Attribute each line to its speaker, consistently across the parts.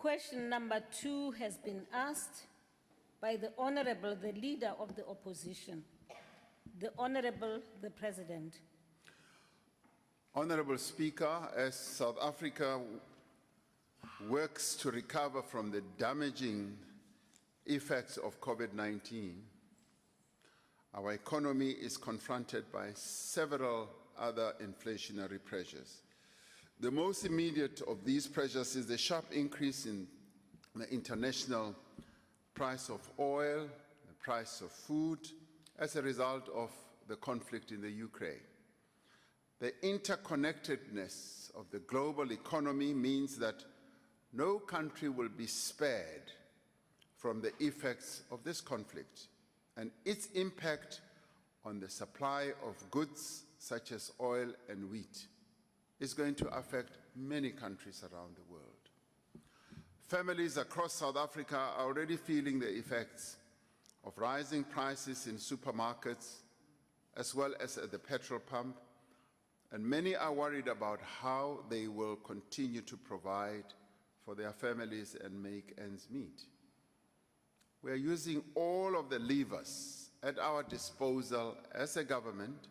Speaker 1: Question number 2 has been asked by the Honorable, the Leader of the Opposition, the Honorable, the President.
Speaker 2: Honorable Speaker, as South Africa works to recover from the damaging effects of COVID-19, our economy is confronted by several other inflationary pressures. The most immediate of these pressures is the sharp increase in the international price of oil, the price of food, as a result of the conflict in the Ukraine. The interconnectedness of the global economy means that no country will be spared from the effects of this conflict and its impact on the supply of goods such as oil and wheat is going to affect many countries around the world. Families across South Africa are already feeling the effects of rising prices in supermarkets as well as at the petrol pump, and many are worried about how they will continue to provide for their families and make ends meet. We are using all of the levers at our disposal as a government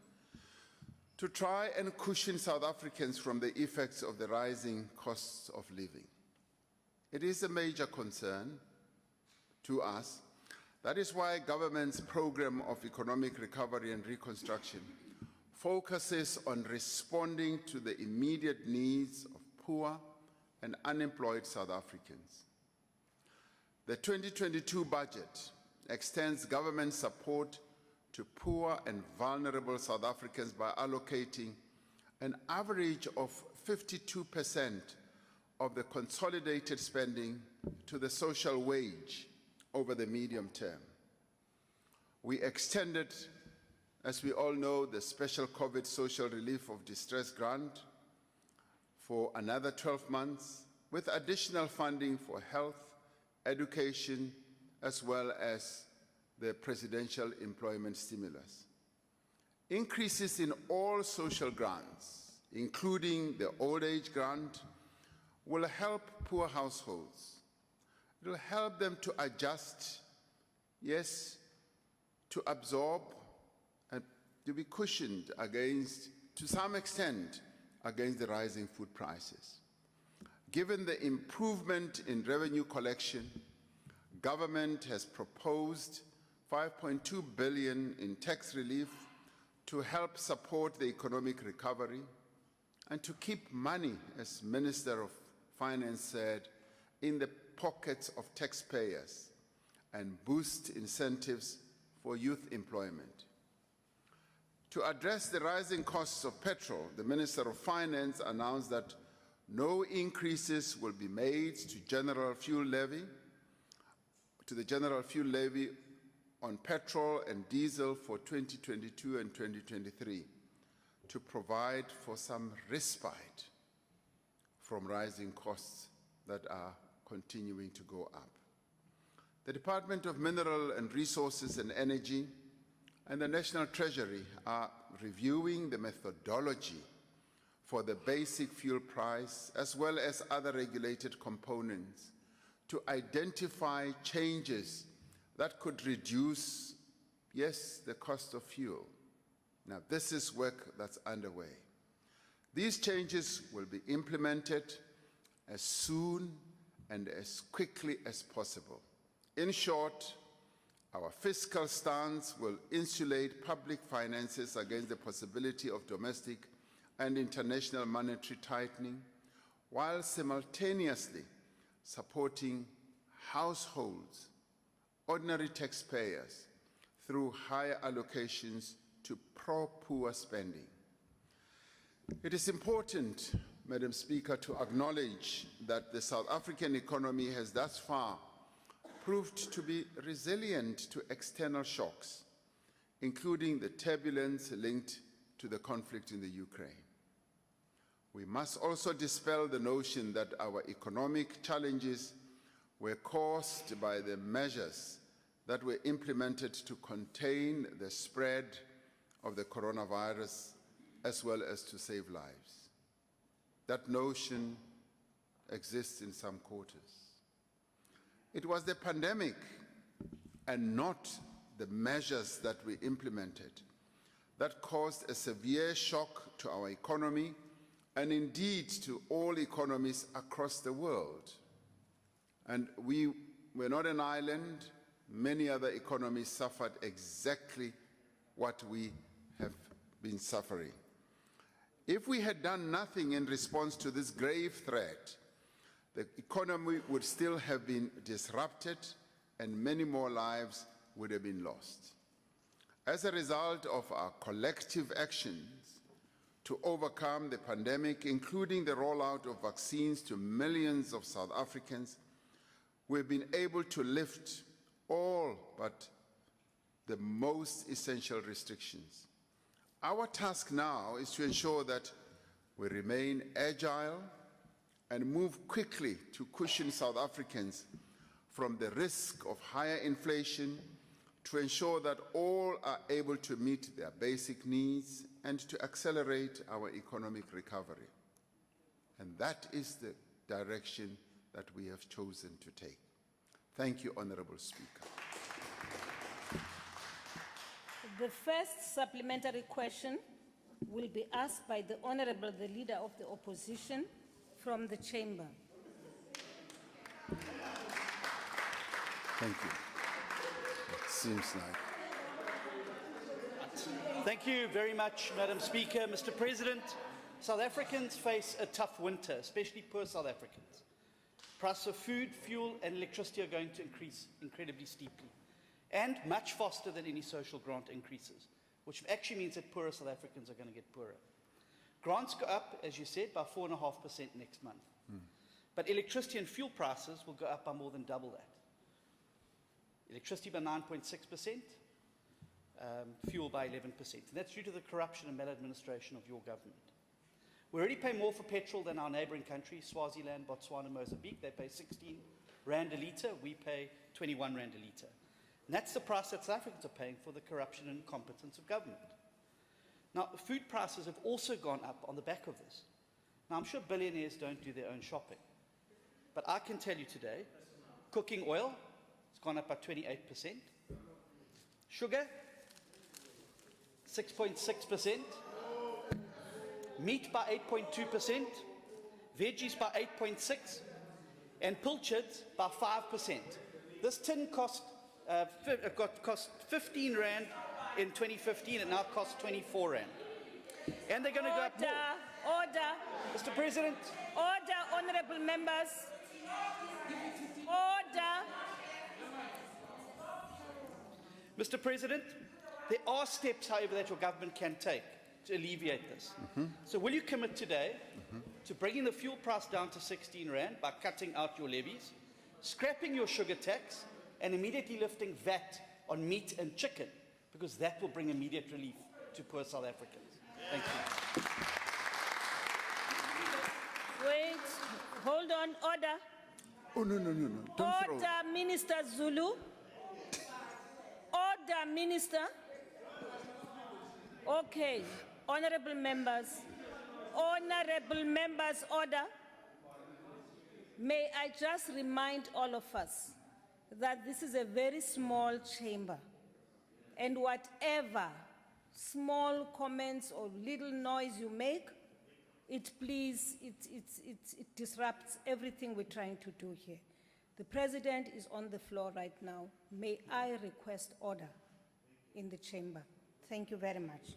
Speaker 2: to try and cushion South Africans from the effects of the rising costs of living. It is a major concern to us. That is why government's program of economic recovery and reconstruction focuses on responding to the immediate needs of poor and unemployed South Africans. The 2022 budget extends government support to poor and vulnerable South Africans by allocating an average of 52% of the consolidated spending to the social wage over the medium term. We extended, as we all know, the special COVID social relief of distress grant for another 12 months, with additional funding for health, education, as well as the presidential employment stimulus. Increases in all social grants, including the old age grant, will help poor households. It will help them to adjust, yes, to absorb and to be cushioned against, to some extent, against the rising food prices. Given the improvement in revenue collection, government has proposed 5.2 billion in tax relief to help support the economic recovery and to keep money, as Minister of Finance said, in the pockets of taxpayers and boost incentives for youth employment. To address the rising costs of petrol, the Minister of Finance announced that no increases will be made to the general fuel levy on petrol and diesel for 2022 and 2023 to provide for some respite from rising costs that are continuing to go up. The Department of Mineral and Resources and Energy and the National Treasury are reviewing the methodology for the basic fuel price as well as other regulated components to identify changes that could reduce, yes, the cost of fuel. Now, this is work that's underway. These changes will be implemented as soon and as quickly as possible. In short, our fiscal stance will insulate public finances against the possibility of domestic and international monetary tightening, while simultaneously supporting households, ordinary taxpayers, through higher allocations to pro-poor spending. It is important, Madam Speaker, to acknowledge that the South African economy has thus far proved to be resilient to external shocks, including the turbulence linked to the conflict in the Ukraine. We must also dispel the notion that our economic challenges were caused by the measures that were implemented to contain the spread of the coronavirus as well as to save lives. That notion exists in some quarters. It was the pandemic and not the measures that we implemented that caused a severe shock to our economy and indeed to all economies across the world. And we were not an island. Many other economies suffered exactly what we have been suffering. If we had done nothing in response to this grave threat, the economy would still have been disrupted and many more lives would have been lost. As a result of our collective actions to overcome the pandemic, including the rollout of vaccines to millions of South Africans, we've been able to lift all but the most essential restrictions. Our task now is to ensure that we remain agile and move quickly to cushion South Africans from the risk of higher inflation, to ensure that all are able to meet their basic needs and to accelerate our economic recovery. And that is the direction that we have chosen to take. Thank you, Honourable Speaker.
Speaker 1: The first supplementary question will be asked by the Honourable, the Leader of the Opposition, from the Chamber.
Speaker 2: Thank you. It seems like.
Speaker 3: Thank you very much, Madam Speaker. Mr. President, South Africans face a tough winter, especially poor South Africans. Price of food, fuel and electricity are going to increase incredibly steeply and much faster than any social grant increases, which actually means that poorer South Africans are going to get poorer. Grants go up, as you said, by 4.5% next month. But electricity and fuel prices will go up by more than double that. Electricity by 9.6%, fuel by 11%. And that's due to the corruption and maladministration of your government. We already pay more for petrol than our neighbouring countries, Swaziland, Botswana, Mozambique. They pay 16 Rand a litre, we pay 21 Rand a litre. And that's the price that South Africans are paying for the corruption and incompetence of government. Now, food prices have also gone up on the back of this. Now, I'm sure billionaires don't do their own shopping. But I can tell you today, cooking oil has gone up by 28%. Sugar, 6.6%. Meat by 8.2%. Veggies by 8.6%. And pilchards by 5%. This tin cost 15 Rand in 2015, and now costs 24 Rand. And they're going to go up more.
Speaker 1: Order.
Speaker 3: Mr. President.
Speaker 1: Order, honourable members. Order.
Speaker 3: Mr. President, there are steps, however, that your government can take to alleviate this. So will you commit today to bringing the fuel price down to 16 Rand by cutting out your levies, scrapping your sugar tax, and immediately lifting VAT on meat and chicken, because that will bring immediate relief to poor South Africans? Thank you.
Speaker 1: Wait, hold on, order.
Speaker 2: Oh, no. Don't throw.
Speaker 1: Order, Minister Zulu. Order, Minister. Okay, honourable members, order. May I just remind all of us that this is a very small chamber, and whatever small comments or little noise you make, it disrupts everything we're trying to do here. The President is on the floor right now. May I request order in the chamber? Thank you very much.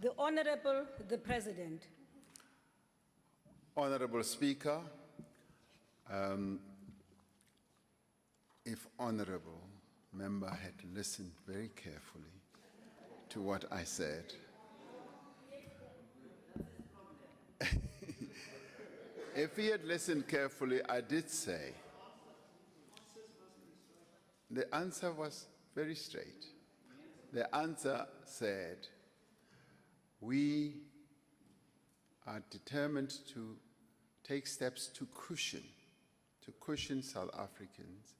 Speaker 1: The Honourable, the President.
Speaker 2: Honourable Speaker, if Honourable Member had listened very carefully to what I said, if he had listened carefully, I did say, the answer was very straight. The answer said, we are determined to take steps to cushion South Africans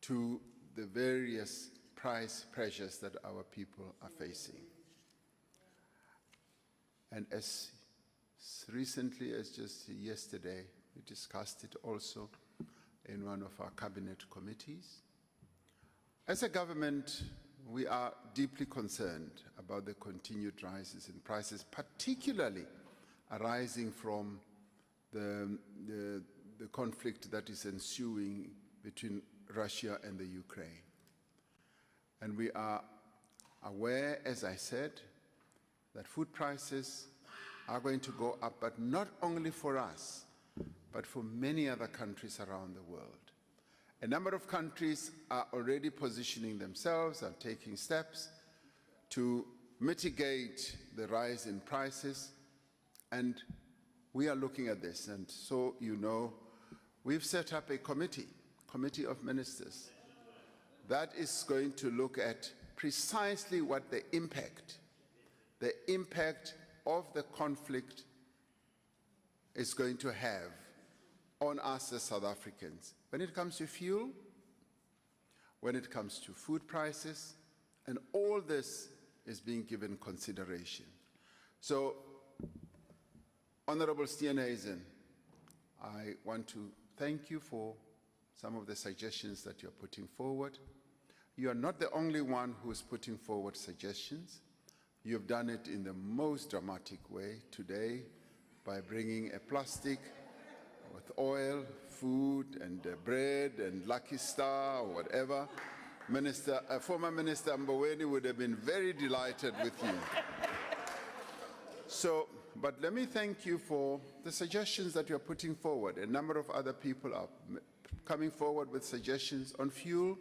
Speaker 2: to the various price pressures that our people are facing. And as recently as just yesterday, we discussed it also, in one of our cabinet committees. As a government, we are deeply concerned about the continued rises in prices, particularly arising from the conflict that is ensuing between Russia and the Ukraine. And we are aware, as I said, that food prices are going to go up, but not only for us, but for many other countries around the world. A number of countries are already positioning themselves and taking steps to mitigate the rise in prices, and we are looking at this. And so, you know, we've set up a committee of ministers, that is going to look at precisely what the impact of the conflict is going to have on us as South Africans when it comes to fuel, when it comes to food prices, and all this is being given consideration. So, Honorable Steenhuisen, I want to thank you for some of the suggestions that you're putting forward. You are not the only one who is putting forward suggestions. You've done it in the most dramatic way today by bringing a plastic with oil, food, and bread, and Lucky Star, or whatever. Former Minister Mboweni would have been very delighted with you. So, but let me thank you for the suggestions that you're putting forward. A number of other people are coming forward with suggestions on fuel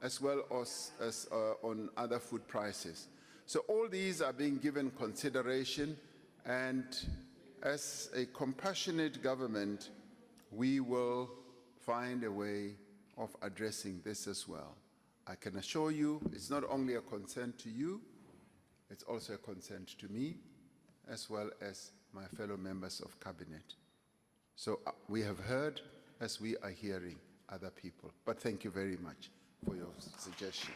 Speaker 2: as well as on other food prices. So all these are being given consideration, and as a compassionate government, we will find a way of addressing this as well. I can assure you it's not only a concern to you, it's also a concern to me, as well as my fellow members of cabinet. So we have heard as we are hearing other people. But thank you very much for your suggestion.